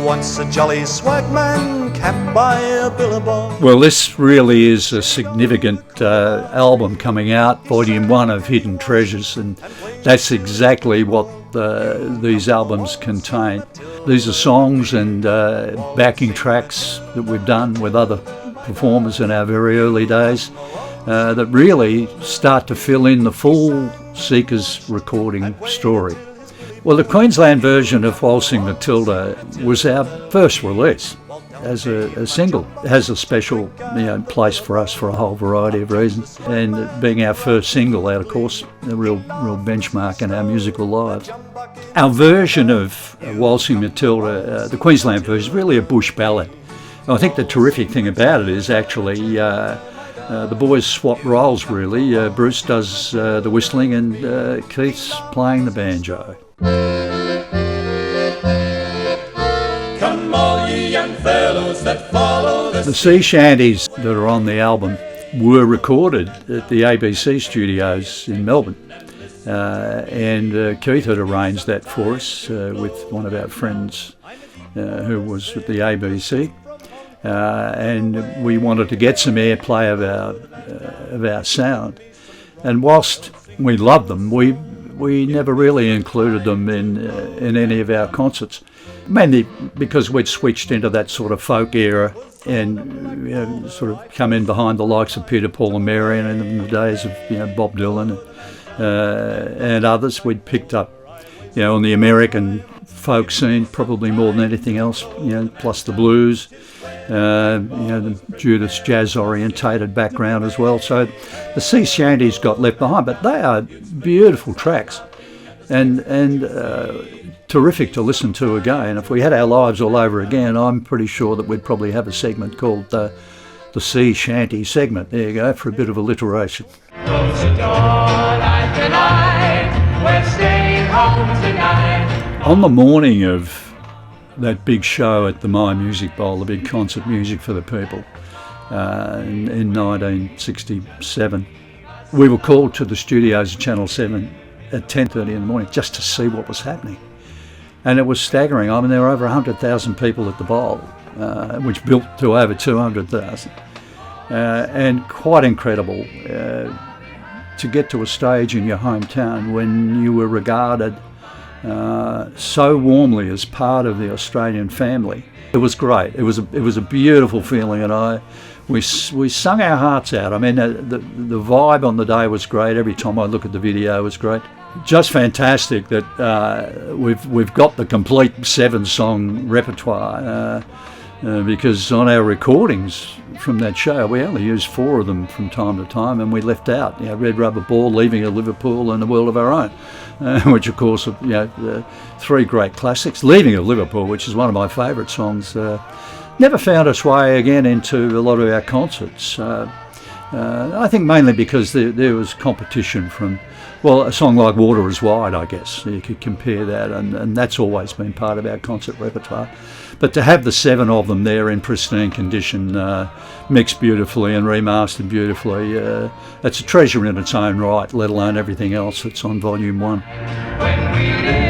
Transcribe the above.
once a jolly swagman camped by a billabong. Well, this really is a significant album coming out, Volume 1 of Hidden Treasures, and that's exactly what these albums contain. These are songs and backing tracks that we've done with other performers in our very early days that really start to fill in the full Seekers recording story. Well, the Queensland version of Waltzing Matilda was our first release as a single. It has a special place for us for a whole variety of reasons, and being our first single out, of course, a real benchmark in our musical lives. Our version of Waltzing Matilda, the Queensland version, is really a bush ballad. And I think the terrific thing about it is actually the boys swap roles, really. Bruce does the whistling and Keith's playing the banjo. Come all ye young fellows that follow the sea shanties that are on the album were recorded at the ABC studios in Melbourne, and Keith had arranged that for us with one of our friends who was at the ABC, and we wanted to get some airplay of our sound, and whilst we loved them, we never really included them in any of our concerts, mainly because we'd switched into that sort of folk era and sort of come in behind the likes of Peter, Paul and Mary, and in the days of Bob Dylan and others. We'd picked up on the American folk scene probably more than anything else, plus the blues, the Judas jazz orientated background as well. So the sea shanties got left behind, but they are beautiful tracks and terrific to listen to again. If we had our lives all over again, I'm pretty sure that we'd probably have a segment called the sea shanty segment. There you go, for a bit of alliteration. Close the door like a knife, we're staying home tonight. On the morning of that big show at the My Music Bowl, the big concert music for the people, in 1967, we were called to the studios of Channel 7 at 10:30 in the morning just to see what was happening. And it was staggering. I mean, there were over 100,000 people at the bowl, which built to over 200,000. And quite incredible to get to a stage in your hometown when you were regarded so warmly as part of the Australian family. It was great. It was a beautiful feeling, and we sung our hearts out. I mean, the vibe on the day was great. Every time I look at the video, it was great. Just fantastic that we've got the complete 7-song repertoire, because on our recordings from that show we only used 4 of them from time to time, and we left out Red Rubber Ball, Leaving a Liverpool, and A World of Our Own, which of course are 3 great classics. Leaving of Liverpool, which is one of my favourite songs, never found its way again into a lot of our concerts. I think mainly because there was competition from, well, a song like Water is Wide, I guess. You could compare that, and that's always been part of our concert repertoire. But to have the 7 of them there in pristine condition, mixed beautifully and remastered beautifully, it's a treasure in its own right, let alone everything else that's on Volume 1. When we